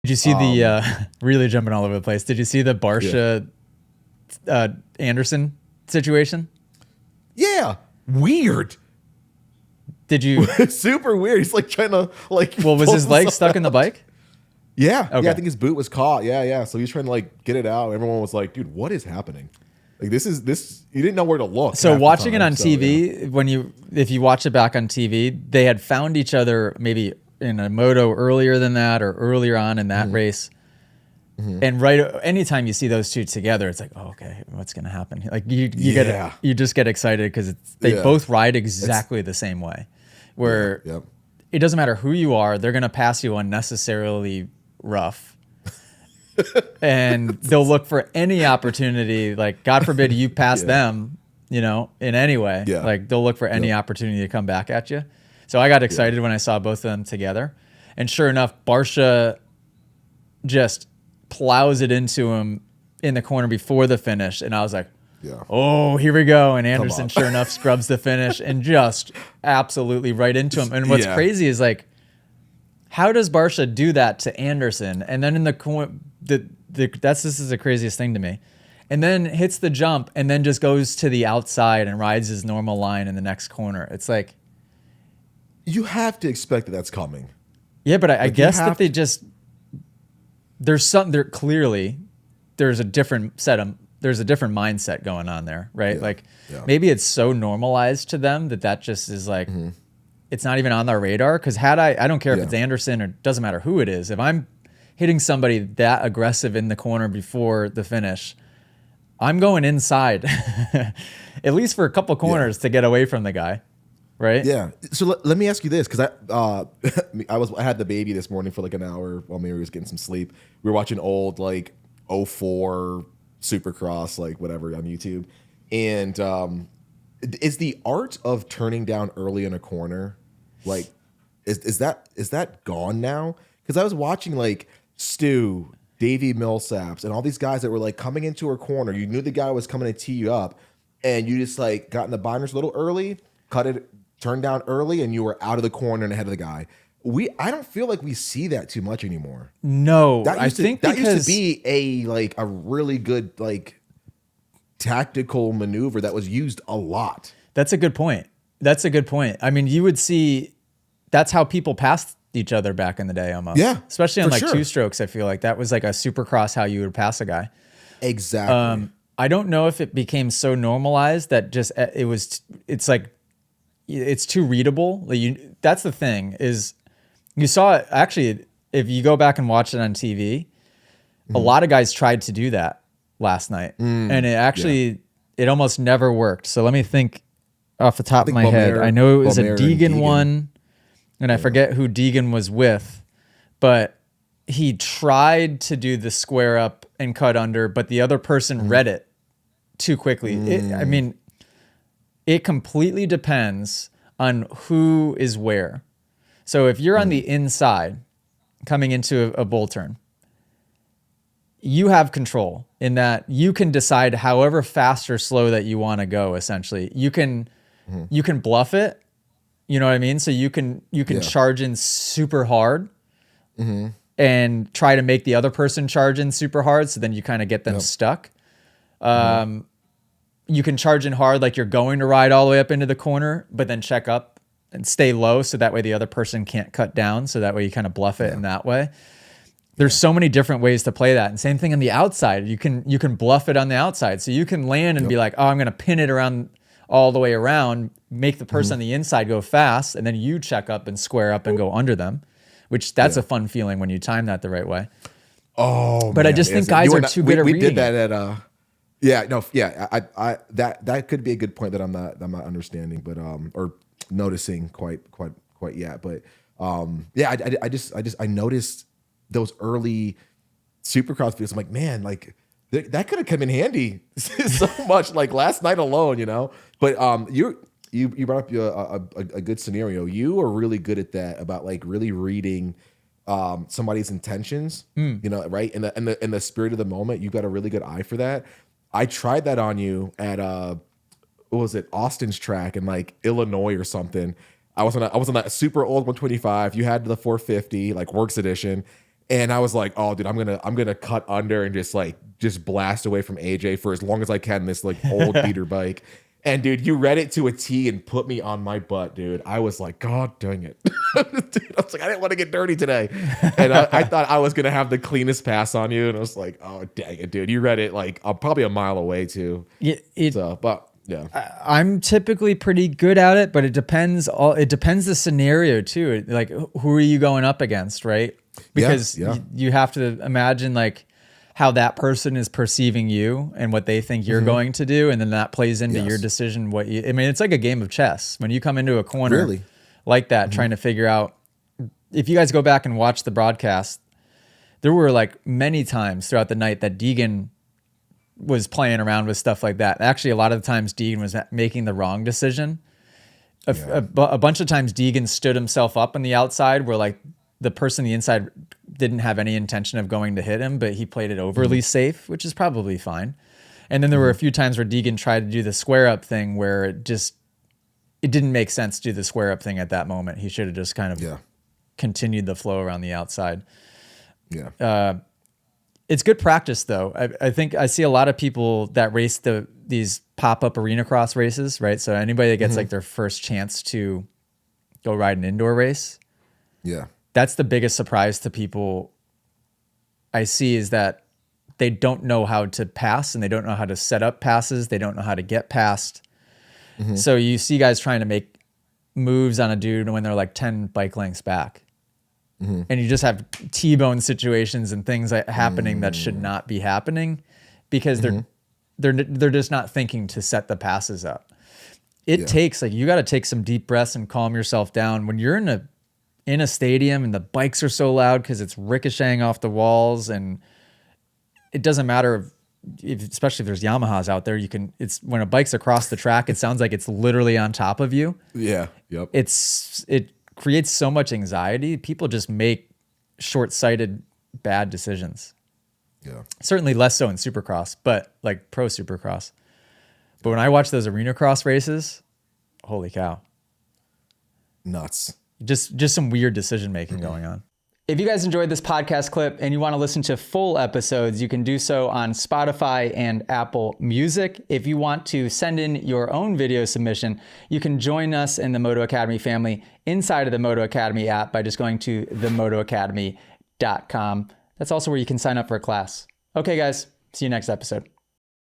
Did you see the really jumping all over the place? Did you see the Barcia Anderson situation? Yeah, weird. Did you? Super weird. He's like trying to like. Well, was his leg stuck in the bike? Yeah, Okay. yeah. I think his boot was caught. Yeah. So he's trying to like get it out. Everyone was like, "Dude, what is happening?" Like this. You didn't know where to look. So watching it on So, TV, if you watch it back on TV, they had found each other maybe in a moto earlier than that or earlier on in that race. And anytime you see those two together, it's like, oh, okay, what's gonna happen? Like you just get excited because they both ride exactly the same way, where it doesn't matter who you are, they're gonna pass you unnecessarily rough, and they'll look for any opportunity. Like God forbid you pass them, in any way. Like they'll look for any opportunity to come back at you. So I got excited when I saw both of them together, and sure enough, Barcia just plows it into him in the corner before the finish, and I was like, oh, here we go. And Anderson sure enough scrubs the finish and just absolutely right into him. And what's crazy is like, how does Barcia do that to Anderson? And then in this is the craziest thing to me. And then hits the jump and then just goes to the outside and rides his normal line in the next corner. It's like, you have to expect that that's coming. Yeah, but I guess that they just, there's something there. Clearly, there's a different mindset going on there, right? Maybe it's so normalized to them that just is like, it's not even on their radar. Because I don't care if it's Anderson or doesn't matter who it is. If I'm hitting somebody that aggressive in the corner before the finish, I'm going inside, at least for a couple corners to get away from the guy. Right. Yeah. So let me ask you this, because I had the baby this morning for like an hour while Mary was getting some sleep. We were watching old like '04 Supercross, like whatever, on YouTube. And is the art of turning down early in a corner, like, is that gone now? Because I was watching like Stu, Davey Millsaps, and all these guys that were like coming into a corner. You knew the guy was coming to tee you up, and you just like got in the binders a little early, turned down early, and you were out of the corner and ahead of the guy. I don't feel like we see that too much anymore. No, that used to be a really good like tactical maneuver that was used a lot. That's a good point. I mean, you would see that's how people passed each other back in the day almost. Yeah. Especially on like two strokes. I feel like that was like a Supercross how you would pass a guy. Exactly. I don't know if it became so normalized that just it's like it's too readable. That's the thing is you saw it actually, if you go back and watch it on TV, a lot of guys tried to do that last night and it actually, it almost never worked. So let me think off the top of my head. I know it was a Deegan one and I forget who Deegan was with, but he tried to do the square up and cut under, but the other person read it too quickly. It completely depends on who is where. So if you're on the inside coming into a bull turn, you have control in that you can decide however fast or slow that you want to go, essentially. You can bluff it, you know what I mean? So you can charge in super hard and try to make the other person charge in super hard, so then you kind of get them stuck. You can charge in hard like you're going to ride all the way up into the corner, but then check up and stay low so that way the other person can't cut down, so that way you kind of bluff it in that way. There's so many different ways to play that. And same thing on the outside. You can bluff it on the outside. So you can land and be like, oh, I'm going to pin it around all the way around, make the person on the inside go fast, and then you check up and square up and go under them, which that's a fun feeling when you time that the right way. Oh, but I just think guys are too good at reading. We did that at that could be a good point that I'm not understanding, but or noticing quite yet. But I noticed those early Supercross videos. I'm like, man, like that could have come in handy so much. Like last night alone, you know. But you brought up a good scenario. You are really good at that, about like really reading somebody's intentions, you know, right? In the spirit of the moment. You've got a really good eye for that. I tried that on you at what was it, Austin's track in like Illinois or something. I was on that super old 125. You had the 450, like Works Edition, And I was like, oh, dude, I'm gonna cut under and just blast away from AJ for as long as I can. This like old beater bike. And dude, you read it to a T and put me on my butt, dude. I was like, God dang it. Dude, I was like, I didn't want to get dirty today. And I thought I was going to have the cleanest pass on you. And I was like, oh, dang it, dude. You read it like probably a mile away too. But yeah. I'm typically pretty good at it, but it depends the scenario too. Like, who are you going up against, right? Because you have to imagine like how that person is perceiving you and what they think you're going to do. And then that plays into your decision. I mean, it's like a game of chess. When you come into a corner like that, trying to figure out, if you guys go back and watch the broadcast, there were like many times throughout the night that Deegan was playing around with stuff like that. Actually, a lot of the times Deegan was making the wrong decision. A bunch of times Deegan stood himself up on the outside where like the person on the inside didn't have any intention of going to hit him, but he played it overly safe, which is probably fine. And then there were a few times where Deegan tried to do the square up thing where it didn't make sense to do the square up thing at that moment. He should have just kind of continued the flow around the outside. Yeah. It's good practice though. I think I see a lot of people that race these pop-up arena cross races, right? So anybody that gets like their first chance to go ride an indoor race. Yeah. That's the biggest surprise to people I see, is that they don't know how to pass and they don't know how to set up passes. They don't know how to get past. So you see guys trying to make moves on a dude when they're like 10 bike lengths back. And you just have T-bone situations and things happening that should not be happening because they're just not thinking to set the passes up. It takes you got to take some deep breaths and calm yourself down when you're in a stadium and the bikes are so loud because it's ricocheting off the walls, and it doesn't matter especially if there's Yamahas out there, it's when a bike's across the track, it sounds like it's literally on top of you. Yeah. Yep. It creates so much anxiety. People just make short-sighted bad decisions. Yeah. Certainly less so in Supercross, but like pro Supercross. But when I watch those arena cross races, holy cow. Nuts. Just some weird decision making going on. If you guys enjoyed this podcast clip and you want to listen to full episodes, you can do so on Spotify and Apple Music. If you want to send in your own video submission, you can join us in the Moto Academy family inside of the Moto Academy app by just going to themotoacademy.com. That's also where you can sign up for a class. Okay, guys, see you next episode.